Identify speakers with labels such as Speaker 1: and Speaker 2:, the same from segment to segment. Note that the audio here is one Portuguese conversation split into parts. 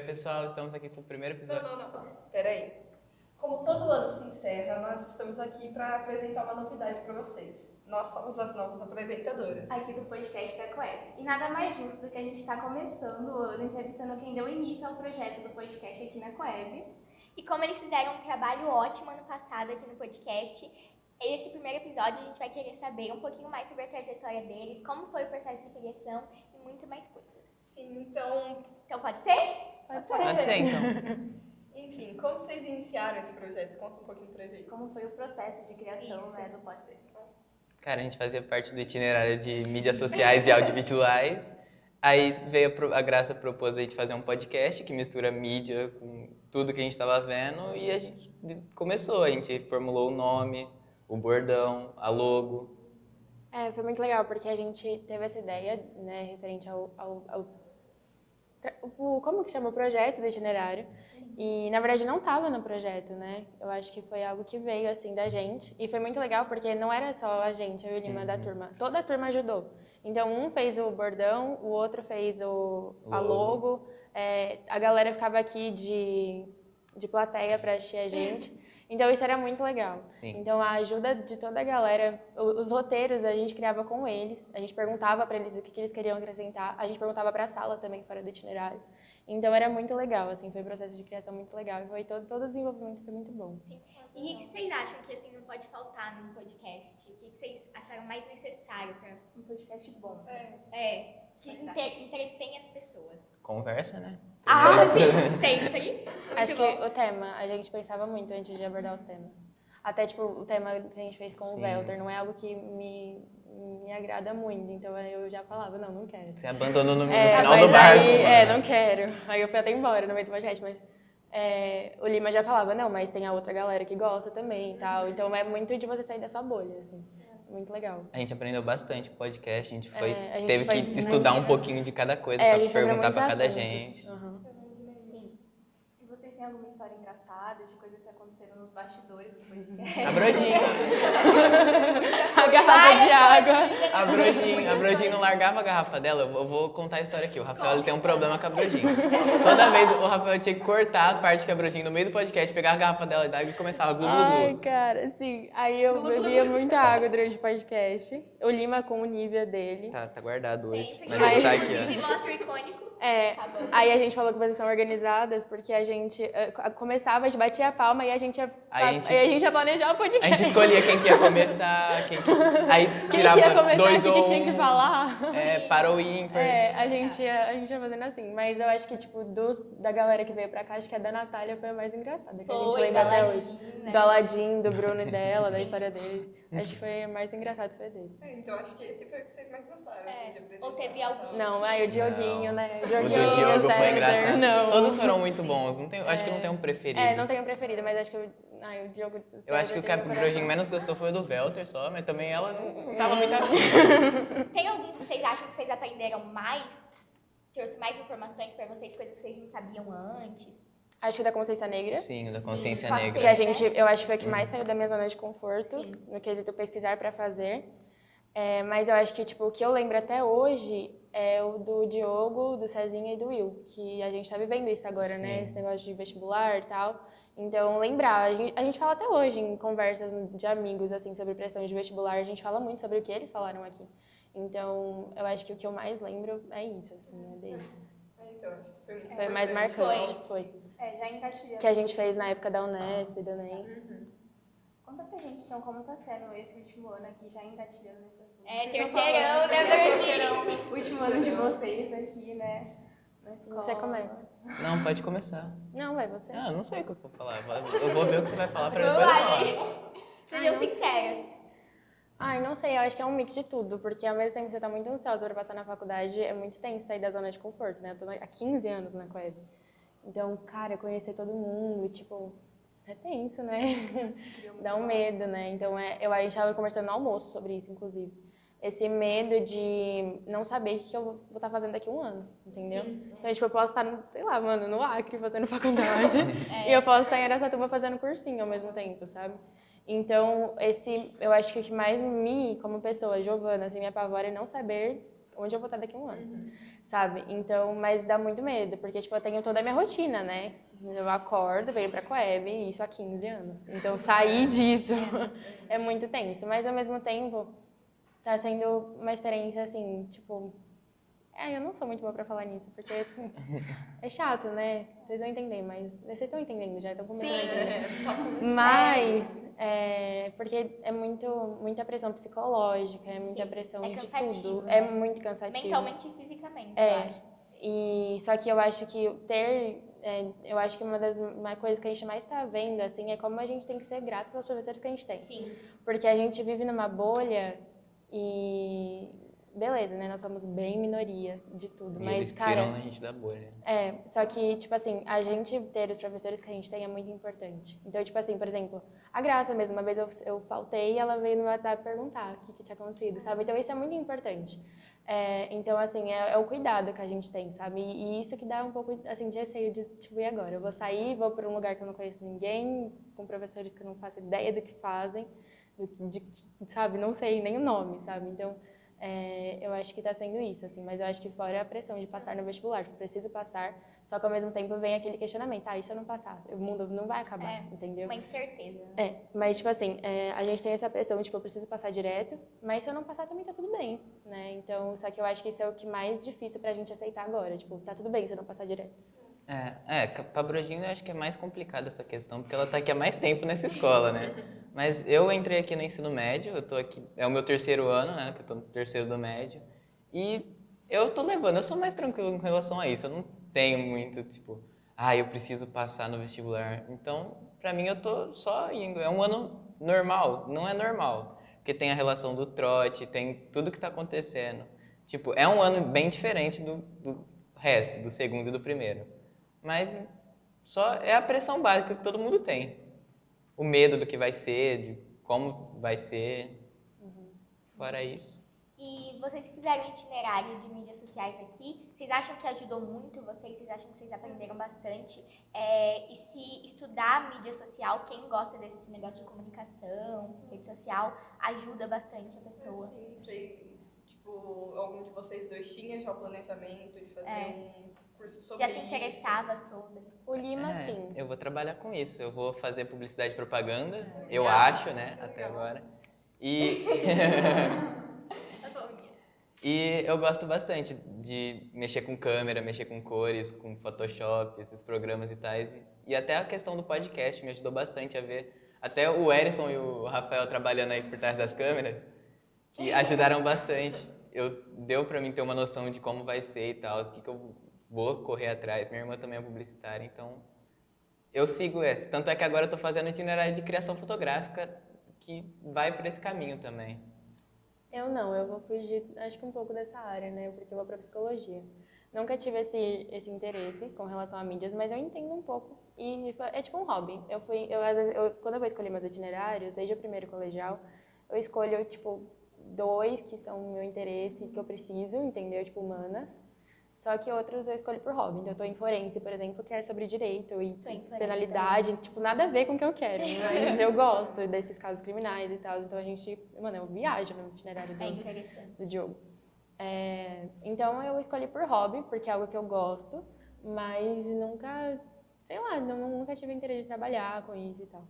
Speaker 1: pessoal, estamos aqui com o primeiro episódio.
Speaker 2: Não. Peraí. Como todo ano se encerra, nós estamos aqui para apresentar uma novidade para vocês. Nós somos as novas apresentadoras
Speaker 3: aqui do podcast da Coeb. E nada mais justo do que a gente estar começando o ano entrevistando quem deu início ao projeto do podcast aqui na Coeb.
Speaker 4: E como eles fizeram um trabalho ótimo ano passado aqui no podcast, esse primeiro episódio a gente vai querer saber um pouquinho mais sobre a trajetória deles, como foi o processo de criação e muito mais coisas.
Speaker 2: Sim, então
Speaker 4: pode ser?
Speaker 1: Pode ser, então.
Speaker 2: Enfim, como vocês iniciaram esse projeto? Conta um pouquinho pra gente.
Speaker 3: Como foi o processo de criação, né, do Pode Ser.
Speaker 1: Cara, a gente fazia parte do itinerário de mídias sociais e audiovisuais. Aí veio a Graça propôs a gente fazer um podcast que mistura mídia com tudo que a gente estava vendo e a gente começou. A gente formulou o nome, o bordão, a logo.
Speaker 5: Foi muito legal, porque a gente teve essa ideia, né, referente como que chama o projeto do itinerário. E, na verdade, não estava no projeto, né? Eu acho que foi algo que veio, assim, da gente. E foi muito legal, porque não era só a gente, eu e o Lima da turma. Toda a turma ajudou. Então, um fez o bordão, o outro fez a logo. A galera ficava aqui de plateia para assistir a gente. Então, isso era muito legal.
Speaker 1: Sim.
Speaker 5: Então, a ajuda de toda a galera, os roteiros a gente criava com eles. A gente perguntava para eles o que eles queriam acrescentar. A gente perguntava para a sala também, fora do itinerário. Então, era muito legal, assim, foi um processo de criação muito legal. E foi todo o desenvolvimento foi muito bom.
Speaker 4: Sim. E o que vocês acham que, assim, não pode faltar num podcast? O que vocês acharam mais necessário para
Speaker 3: um podcast bom?
Speaker 4: Que entretém as pessoas.
Speaker 1: Conversa, né?
Speaker 4: Sim, sempre.
Speaker 5: Acho que o tema, a gente pensava muito antes de abordar os temas. Até, tipo, o tema que a gente fez com o Welter não é algo que me agrada muito. Então, eu já falava, não quero.
Speaker 1: Você abandonou no final do barco.
Speaker 5: Aí, não quero. Aí eu fui até embora no meio do podcast, mas o Lima já falava, não, mas tem a outra galera que gosta também e tal. Então, é muito de você sair da sua bolha, assim. Muito legal.
Speaker 1: A gente aprendeu bastante podcast, a gente
Speaker 5: teve
Speaker 1: que estudar um pouquinho de cada coisa pra perguntar pra cada gente.
Speaker 3: Sim. E vocês têm alguma história engraçada de coisas que aconteceram nos bastidores do podcast?
Speaker 1: A Brojinha.
Speaker 5: A garrafa de água.
Speaker 1: A Brojinha não largava a garrafa dela. Eu vou contar a história aqui. O Rafael ele tem um problema com a Brojinha. Toda vez o Rafael tinha que cortar a parte que a Brojinha, no meio do podcast, pegar a garrafa dela e começava glu, glu, glu.
Speaker 5: Ai, cara, sim. Aí eu bebia muita água durante o podcast. O Lima com o Nivea dele.
Speaker 1: Tá guardado hoje.
Speaker 4: Sempre.
Speaker 1: Mas ele tá aqui,
Speaker 4: Ele mostra o icônico.
Speaker 5: Aí a gente falou que vocês são organizadas, porque a gente começava, a gente batia a palma e a gente ia planejar o podcast.
Speaker 1: A gente escolhia quem que ia começar, aí tirava
Speaker 5: quem que ia começar,
Speaker 1: dois
Speaker 5: o
Speaker 1: ou
Speaker 5: que tinha que falar.
Speaker 1: Para o ímpar.
Speaker 5: A gente ia fazendo assim. Mas eu acho que, tipo, da galera que veio pra cá, acho que a da Natália foi a mais engraçada, que a gente lembra até hoje.
Speaker 4: Né?
Speaker 5: Do Aladim, do Bruno e dela, da história deles. Acho que foi a mais engraçada, foi dele.
Speaker 2: Então, acho que esse foi o que vocês mais gostaram, assim, de apresentar.
Speaker 4: Ou teve algum?
Speaker 5: Não, o Dioguinho, né?
Speaker 1: O do Diogo foi
Speaker 5: César,
Speaker 1: engraçado.
Speaker 5: não.
Speaker 1: Todos foram muito bons. Acho que não tem um preferido.
Speaker 5: Não tenho um preferido, mas acho que o Diogo...
Speaker 1: Eu acho que o que a Brojinha menos gostou foi o do Welter só, mas também ela não tava muito afim.
Speaker 4: Tem algum que vocês acham que vocês aprenderam mais? Trouxe mais informações pra vocês, coisas que vocês não sabiam antes?
Speaker 5: Acho que o da Consciência Negra.
Speaker 1: Sim, o da Consciência
Speaker 4: Sim.
Speaker 1: Negra.
Speaker 5: Que eu acho que foi o que mais saiu da minha zona de conforto, no quesito pesquisar pra fazer. Mas eu acho que, tipo, o que eu lembro até hoje é o do Diogo, do Cezinha e do Will, que a gente tá vivendo isso agora, né? Esse negócio de vestibular e tal. Então, lembrar, a gente fala até hoje em conversas de amigos, assim, sobre pressão de vestibular, a gente fala muito sobre o que eles falaram aqui. Então, eu acho que o que eu mais lembro é isso, assim, né, deles.
Speaker 2: Então, acho que
Speaker 5: Foi mais marcante, foi.
Speaker 3: Já encaixei.
Speaker 5: Que a gente fez na época da Unesp, do Enem.
Speaker 3: Conta pra gente, então, como tá sendo esse último ano aqui, já engatilhando nesse assunto.
Speaker 4: Terceirão, né, Brojinha?
Speaker 3: O último ano de vocês aqui, né?
Speaker 5: Você começa.
Speaker 1: Não, pode começar.
Speaker 5: Não, vai você.
Speaker 1: Eu não sei o que eu vou falar. Eu vou ver o que você vai falar pra depois eu falar.
Speaker 4: Sejam sinceras.
Speaker 5: Não sei, eu acho que é um mix de tudo, porque ao mesmo tempo que você tá muito ansiosa para passar na faculdade, é muito tenso sair da zona de conforto, né? Eu tô há 15 anos na Coeb. Então, cara, conhecer todo mundo, tipo, é tenso, né? Dá um medo, né? Então, a gente tava conversando no almoço sobre isso, inclusive. Esse medo de não saber o que eu vou estar fazendo daqui a um ano, entendeu? Então, tipo, eu posso estar, sei lá, mano, no Acre fazendo faculdade, e eu posso estar em Araçatuba fazendo cursinho ao mesmo tempo, sabe? Então, eu acho que o que mais como pessoa, Giovana, assim, me apavora é não saber onde eu vou estar daqui a um ano. sabe? Então, mas dá muito medo, porque, tipo, eu tenho toda a minha rotina, né? Eu acordo, venho pra Coeb, isso há 15 anos. Então, sair disso é muito tenso. Mas, ao mesmo tempo, tá sendo uma experiência, assim, tipo... eu não sou muito boa pra falar nisso, porque é chato, né? Vocês vão entender, mas vocês estão entendendo já, estão começando a entender. Mas, porque é muita pressão psicológica, é muita pressão
Speaker 4: É
Speaker 5: de
Speaker 4: cansativo,
Speaker 5: tudo.
Speaker 4: né?
Speaker 5: É muito cansativo.
Speaker 4: Mentalmente e fisicamente, eu acho.
Speaker 5: Só que eu acho que eu acho que uma coisa que a gente mais está vendo, assim, é como a gente tem que ser grato pelos professores que a gente tem.
Speaker 4: Sim.
Speaker 5: Porque a gente vive numa bolha e... Beleza, né? Nós somos bem minoria de tudo,
Speaker 1: E
Speaker 5: mas,
Speaker 1: eles
Speaker 5: cara...
Speaker 1: tiram a gente da bolha.
Speaker 5: Só que, tipo assim, a gente ter os professores que a gente tem é muito importante. Então, tipo assim, por exemplo, a Graça mesmo, uma vez eu faltei e ela veio no WhatsApp perguntar o que tinha acontecido, sabe? Então, isso é muito importante. Então, assim, é o cuidado que a gente tem, sabe? E isso que dá um pouco, assim, de receio de, tipo, e agora? Eu vou sair, vou para um lugar que eu não conheço ninguém, com professores que eu não faço ideia do que fazem, sabe? Não sei nem o nome, sabe? Então... eu acho que tá sendo isso, assim, mas eu acho que fora a pressão de passar no vestibular, tipo, preciso passar, só que ao mesmo tempo vem aquele questionamento, e se eu não passar? O mundo não vai acabar, entendeu?
Speaker 4: Uma incerteza, né?
Speaker 5: Mas, tipo assim, a gente tem essa pressão, tipo, eu preciso passar direto, mas se eu não passar também tá tudo bem, né? Então, só que eu acho que isso é o que mais difícil pra gente aceitar agora, tipo, tá tudo bem se eu não passar direto.
Speaker 1: Pra Brogina eu acho que é mais complicado essa questão, porque ela tá aqui há mais tempo nessa escola, né? Mas eu entrei aqui no ensino médio, eu tô aqui, é o meu terceiro ano, né? Que eu tô no terceiro do médio, e eu tô levando, eu sou mais tranquilo com relação a isso, eu não tenho muito, tipo, eu preciso passar no vestibular. Então, pra mim, eu tô só indo, é um ano normal, não é normal, porque tem a relação do trote, tem tudo que tá acontecendo. Tipo, é um ano bem diferente do resto, do segundo e do primeiro. Mas só é a pressão básica que todo mundo tem. O medo do que vai ser, de como vai ser. Fora isso.
Speaker 4: E vocês fizeram um itinerário de mídias sociais aqui, vocês acham que ajudou muito vocês? Vocês acham que vocês aprenderam bastante? E se estudar mídia social, quem gosta desse negócio de comunicação, rede social, ajuda bastante a pessoa?
Speaker 2: Sim, vocês, tipo, algum de vocês dois tinha já o planejamento de fazer um curso sobre
Speaker 4: Já se interessava sobre?
Speaker 5: O Lima, sim.
Speaker 1: Eu vou trabalhar com isso. Eu vou fazer publicidade e propaganda, eu acho, né, até agora. E e eu gosto bastante de mexer com câmera, mexer com cores, com Photoshop, esses programas e tais. E até a questão do podcast me ajudou bastante a ver. Até o Erison e o Rafael trabalhando aí por trás das câmeras, que ajudaram bastante. Deu pra mim ter uma noção de como vai ser e tal, o que eu vou correr atrás. Minha irmã também é publicitária, então eu sigo essa. Tanto é que agora eu tô fazendo itinerário de criação fotográfica que vai por esse caminho também.
Speaker 5: Eu vou fugir, acho que um pouco dessa área, né? Porque eu vou pra psicologia. Nunca tive esse interesse com relação a mídias, mas eu entendo um pouco. E é tipo um hobby. Quando eu vou escolher meus itinerários, desde o primeiro colegial, eu escolho, tipo, 2 que são o meu interesse, que eu preciso, entendeu? Tipo, humanas. Só que outros eu escolho por hobby. Então, eu tô em forense, por exemplo, que é sobre direito e penalidade. Tipo, nada a ver com o que eu quero. Mas eu gosto desses casos criminais e tal. Então, eu viajo no itinerário do Diogo. Então, eu escolhi por hobby, porque é algo que eu gosto. Mas nunca, sei lá, nunca tive interesse de trabalhar com isso e tal.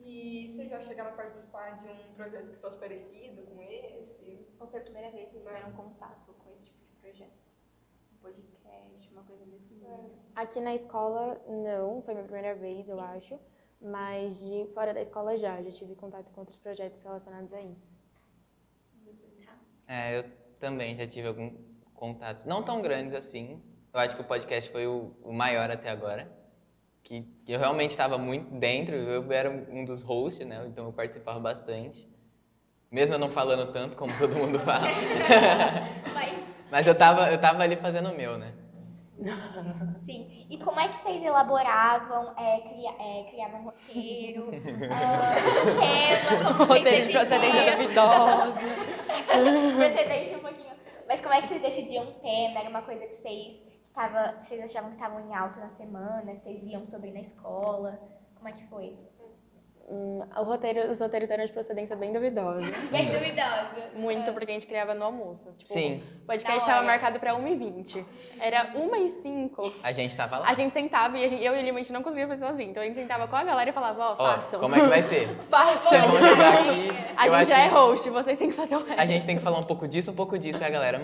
Speaker 2: E vocês já chegaram a participar de um projeto que fosse parecido com esse?
Speaker 3: Ou foi a primeira vez que vocês tiveram contato com esse tipo de projeto? Um podcast, uma coisa desse nível?
Speaker 5: Aqui na escola, não. Foi minha primeira vez, eu acho. Mas de fora da escola já tive contato com outros projetos relacionados a isso.
Speaker 1: Eu também já tive alguns contatos, não tão grandes assim. Eu acho que o podcast foi o maior até agora. Que eu realmente estava muito dentro, eu era um dos hosts, né? Então eu participava bastante. Mesmo eu não falando tanto como todo mundo fala. Mas eu tava ali fazendo o meu, né?
Speaker 4: Sim. E como é que vocês elaboravam, criavam um roteiro, tema, como vocês
Speaker 5: Roteiro de procedência duvidosa.
Speaker 4: Procedência um pouquinho. Mas como é que vocês decidiam um tema? Era uma coisa que vocês achavam que estavam em alta na semana, que vocês viam sobre na escola? Como é que foi?
Speaker 5: Os roteiros eram de procedência bem duvidosa.
Speaker 4: Bem duvidosa.
Speaker 5: Muito, porque a gente criava no almoço. Tipo,
Speaker 1: Sim.
Speaker 5: O podcast
Speaker 4: Na
Speaker 5: estava
Speaker 4: hora.
Speaker 5: marcado pra 1h20. Era 1h05.
Speaker 1: A gente tava lá.
Speaker 5: A gente sentava e eu e o Lima, a gente não conseguia fazer sozinho. Então a gente sentava com a galera e falava,
Speaker 1: Ó,
Speaker 5: façam.
Speaker 1: como é que vai ser?
Speaker 5: Façam.
Speaker 1: Vocês vão jogar aqui.
Speaker 5: A
Speaker 1: eu
Speaker 5: gente
Speaker 1: acho
Speaker 5: já é
Speaker 1: que
Speaker 5: host, vocês têm que fazer o resto.
Speaker 1: A gente tem que falar um pouco disso. E a galera,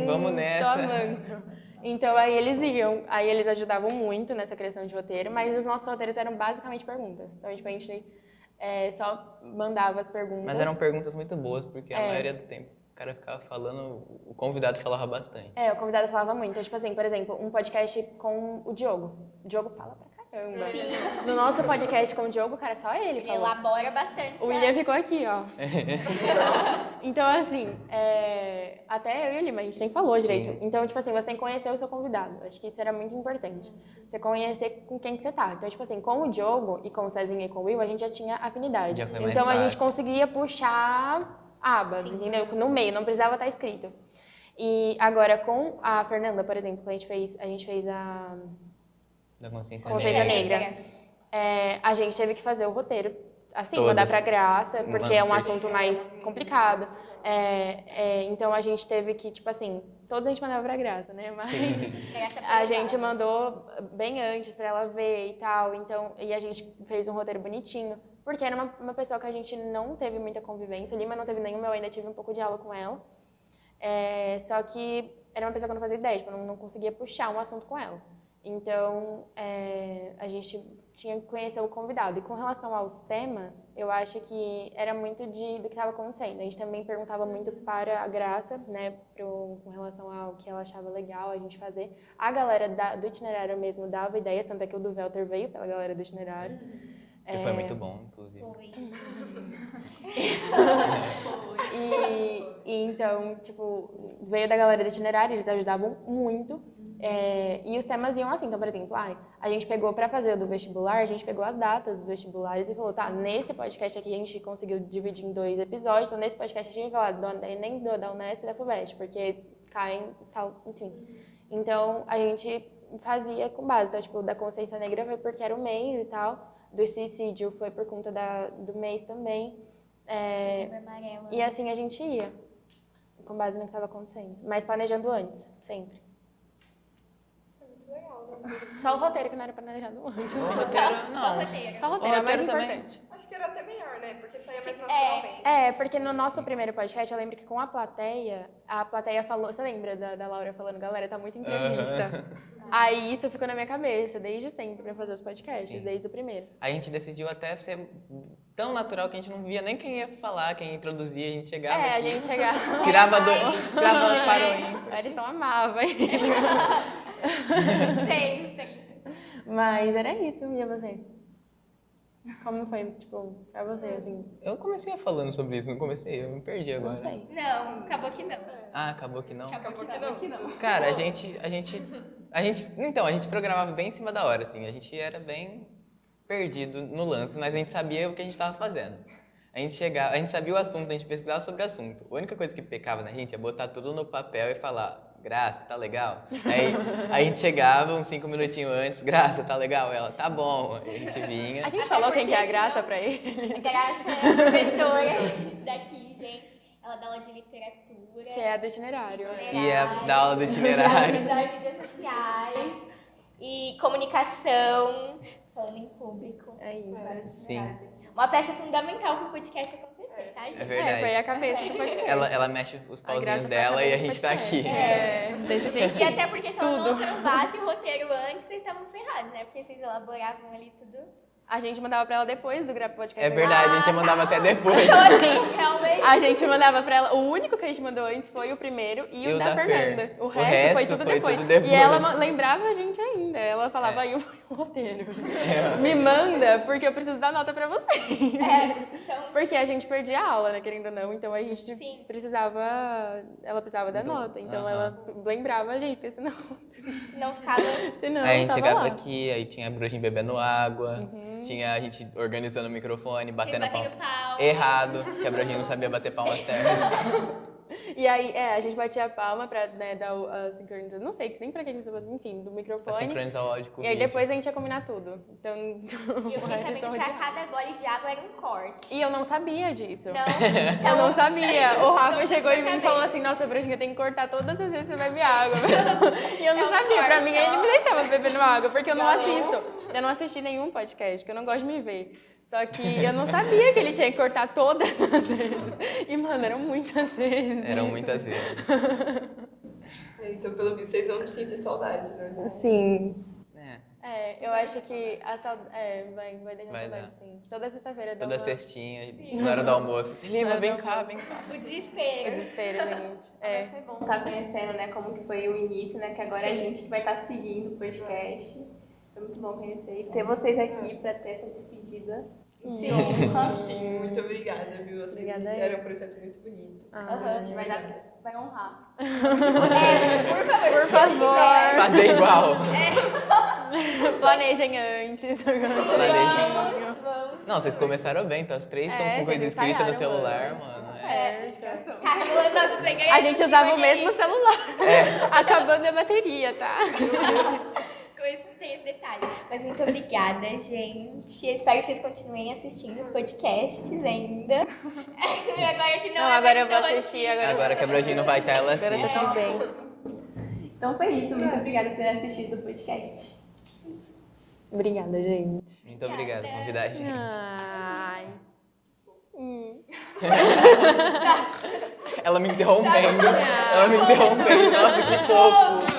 Speaker 1: vamos nessa.
Speaker 5: Tô amando. Então aí eles iam, aí eles ajudavam muito nessa criação de roteiro, mas os nossos roteiros eram basicamente perguntas. Então, tipo, a gente só mandava as perguntas.
Speaker 1: Mas eram perguntas muito boas, porque a maioria do tempo o cara ficava falando, o convidado falava bastante.
Speaker 5: O convidado falava muito. Então, tipo assim, por exemplo, um podcast com o Diogo. O Diogo fala pra caramba.
Speaker 4: Sim.
Speaker 5: No nosso podcast com o Diogo, cara, só ele
Speaker 4: Ele
Speaker 5: falou.
Speaker 4: elabora bastante.
Speaker 5: O William ficou aqui, ó. Então, assim, até eu e o Lima, a gente nem falou direito. Então, tipo assim, você tem que conhecer o seu convidado. Acho que isso era muito importante. Você conhecer com quem que você tá. Então, tipo assim, com o Diogo e com o Cezinha e com o Will, a gente já tinha afinidade.
Speaker 1: Já foi mais
Speaker 5: Então, a gente
Speaker 1: fácil.
Speaker 5: conseguia puxar abas, entendeu? No meio, não precisava estar escrito. E agora, com a Fernanda, por exemplo, a gente fez a
Speaker 1: Da consciência
Speaker 5: Consciência
Speaker 1: negra.
Speaker 5: Negra. A gente teve que fazer o roteiro, assim,
Speaker 1: Todos.
Speaker 5: mandar pra Graça, porque é um
Speaker 1: Mano,
Speaker 5: assunto mais complicado. Então a gente teve que, tipo assim, todos a gente mandava pra Graça, né? Mas a gente mandou bem antes pra ela ver e tal. Então, e a gente fez um roteiro bonitinho, porque era uma pessoa que a gente não teve muita convivência. O Lima não teve nenhuma, eu ainda tive um pouco de aula com ela. Só que era uma pessoa que eu não fazia ideia, tipo, eu não conseguia puxar um assunto com ela. Então, a gente tinha que conhecer o convidado. E com relação aos temas, eu acho que era muito do que estava acontecendo. A gente também perguntava muito para a Graça, né, com relação ao que ela achava legal a gente fazer. A galera do itinerário mesmo dava ideias, tanto é que o do Velter veio pela galera do itinerário.
Speaker 1: Que foi muito bom, inclusive.
Speaker 5: E então, tipo, veio da galera do itinerário, eles ajudavam muito. E os temas iam assim, então, por exemplo, a gente pegou pra fazer o do vestibular, a gente pegou as datas dos vestibulares e falou, tá, nesse podcast aqui a gente conseguiu dividir em 2 episódios, então nesse podcast a gente vai falar do Enem, da Unesp e da FUVEST, porque caem tal, enfim. Então, a gente fazia com base, então, tipo, da consciência negra foi porque era o mês e tal, do suicídio foi por conta do mês também. E assim a gente ia, com base no que estava acontecendo, mas planejando antes, sempre. Só o roteiro que não era planejado antes.
Speaker 1: O roteiro, não.
Speaker 5: Só o roteiro, é o mais
Speaker 1: roteiro também.
Speaker 5: importante.
Speaker 2: Acho que era até melhor, né? Porque saía mais naturalmente.
Speaker 5: Porque no nosso primeiro podcast, eu lembro que com a plateia falou... Você lembra da Laura falando, galera, tá muita entrevista? Aí isso ficou na minha cabeça, desde sempre, pra fazer os podcasts, desde o primeiro.
Speaker 1: A gente decidiu até ser tão natural que a gente não via nem quem ia falar, quem ia introduzir, a gente chegava
Speaker 5: A
Speaker 1: aqui,
Speaker 5: gente chegava...
Speaker 1: tirava para o ímpar.
Speaker 5: A Erisson amava.
Speaker 4: Sempre.
Speaker 5: Mas era isso, e você? Como foi, tipo, pra você, assim?
Speaker 1: Eu comecei falando sobre isso, não comecei, eu me perdi agora.
Speaker 5: Não sei.
Speaker 4: Não, acabou que não.
Speaker 1: Ah, acabou que não?
Speaker 2: Acabou que não.
Speaker 1: Cara, a gente programava bem em cima da hora, assim, a gente era bem perdido no lance, mas a gente sabia o que a gente estava fazendo. A gente sabia o assunto, a gente pesquisava sobre o assunto. A única coisa que pecava na gente é botar tudo no papel e falar, Graça, tá legal? Aí a gente chegava uns 5 minutinhos antes, Graça, tá legal? Ela, tá bom. Aí a gente vinha.
Speaker 5: A gente falou quem que é a Graça pra ele.
Speaker 4: A Graça é a professora daqui, gente. Ela dá aula de literatura.
Speaker 5: Que é a do itinerário.
Speaker 1: Ia dar aula do itinerário.
Speaker 4: Dar mídias sociais. E comunicação. Falando em público.
Speaker 5: É isso.
Speaker 1: Sim,
Speaker 4: Uma peça fundamental pro podcast acontecer, tá, gente?
Speaker 1: é verdade.
Speaker 5: Foi a cabeça do podcast.
Speaker 1: Ela mexe os
Speaker 5: A
Speaker 1: pauzinhos
Speaker 5: Graça foi a
Speaker 1: dela e a
Speaker 5: cabeça do
Speaker 1: gente tá aqui.
Speaker 5: podcast. Desse
Speaker 4: E
Speaker 5: jeitinho.
Speaker 4: até porque se ela não aprovasse o roteiro antes, vocês estavam ferrados, né? Porque vocês elaboravam ali tudo.
Speaker 5: A gente mandava pra ela depois do podcast.
Speaker 1: É verdade, a gente mandava até depois.
Speaker 4: Então, assim, realmente.
Speaker 5: A gente mandava pra ela. O único que a gente mandou antes foi o primeiro e o da Fernanda.
Speaker 1: Fer.
Speaker 5: O resto foi tudo depois. E ela lembrava a gente ainda. Ela falava, aí eu fui o roteiro. Me manda, porque eu preciso dar nota pra você.
Speaker 4: Então,
Speaker 5: Porque a gente perdia a aula, né, querendo ou não. Então a gente
Speaker 4: Sim.
Speaker 5: ela precisava da nota. Então ela lembrava a gente, porque senão
Speaker 4: não ficava.
Speaker 1: Aí a gente
Speaker 5: tava
Speaker 1: chegava
Speaker 5: lá.
Speaker 1: aqui, aí tinha a Brujinha bebendo água, tinha a gente organizando o microfone, batendo
Speaker 4: Batendo
Speaker 1: palma.
Speaker 4: palma.
Speaker 1: Errado, que a Brujinha não sabia bater palma certa.
Speaker 5: E aí, a gente batia a palma pra dar a sincronização. Não sei nem pra que isso, enfim, do
Speaker 1: Pra
Speaker 5: microfone.
Speaker 1: sincronizar o áudio com o
Speaker 5: E aí
Speaker 1: vídeo.
Speaker 5: depois a gente ia combinar tudo. Então,
Speaker 4: E eu
Speaker 5: o
Speaker 4: fiquei
Speaker 5: Harrison
Speaker 4: sabendo que a
Speaker 5: odiava.
Speaker 4: cada gole de água era um corte.
Speaker 5: E eu não sabia disso.
Speaker 4: Não,
Speaker 5: Eu não sabia. O Rafa chegou em mim
Speaker 4: saber.
Speaker 5: e falou assim, nossa, Branquinha, tem que cortar todas as vezes que você bebe água. E eu não
Speaker 4: É um
Speaker 5: sabia. Pra
Speaker 4: corte,
Speaker 5: mim, ele
Speaker 4: ó.
Speaker 5: me deixava bebendo água, porque eu não
Speaker 2: Não.
Speaker 5: assisto. Eu não assisti nenhum podcast, porque eu não gosto de me ver. Só que eu não sabia que ele tinha que cortar todas as vezes. E, mano, eram muitas vezes.
Speaker 1: Eram muitas vezes.
Speaker 2: Então, pelo visto, vocês vão sentir saudade, né?
Speaker 5: Sim.
Speaker 1: É,
Speaker 5: Eu acho que vai deixar
Speaker 1: Vai
Speaker 5: saudade,
Speaker 1: dar.
Speaker 5: sim. Toda sexta-feira dá
Speaker 1: toda
Speaker 5: uma...
Speaker 1: cestinha, na hora do almoço. Se Lima,
Speaker 5: Na hora
Speaker 1: vem
Speaker 5: do
Speaker 1: cá,
Speaker 5: almoço.
Speaker 1: vem cá.
Speaker 4: O
Speaker 5: O
Speaker 4: desespero.
Speaker 5: desespero, gente.
Speaker 3: Mas foi bom estar conhecendo, né, como que foi o início, né, que agora é a gente que vai estar seguindo o podcast. Foi muito bom conhecer e ter vocês aqui para ter essa despedida de honra.
Speaker 2: Sim, muito obrigada, viu? Vocês
Speaker 5: Obrigada
Speaker 2: iniciaram um projeto muito bonito.
Speaker 3: Aham, a gente vai honrar.
Speaker 5: Por favor.
Speaker 1: Fazer igual.
Speaker 5: Planejem antes.
Speaker 1: Planejem.
Speaker 3: Vamos.
Speaker 1: Não, vocês começaram bem, tá? Os três estão com
Speaker 5: vocês
Speaker 1: coisa escrita no
Speaker 5: ensaiaram
Speaker 1: celular,
Speaker 5: antes.
Speaker 1: mano.
Speaker 5: Certo.
Speaker 4: Caramba, nossa, você ganha
Speaker 5: A gente usava o mesmo celular.
Speaker 1: É.
Speaker 5: Acabando a bateria, tá?
Speaker 4: Com isso não tem esse detalhe. Mas muito obrigada, gente. Eu espero que vocês continuem assistindo os podcasts ainda. Agora que não,
Speaker 5: Não,
Speaker 4: é
Speaker 5: agora eu
Speaker 4: mais
Speaker 5: vou
Speaker 4: tão
Speaker 5: assistir.
Speaker 1: Agora que a Brandinha não vai estar, ela
Speaker 5: Agora tá
Speaker 1: assiste.
Speaker 5: tudo bem.
Speaker 3: Então foi isso, muito obrigada por ter assistido o podcast.
Speaker 5: Obrigada, gente.
Speaker 1: Muito obrigado por convidar a gente.
Speaker 5: Ai.
Speaker 1: Ela me interrompendo. Ela me interrompendo. Nossa, que fofo.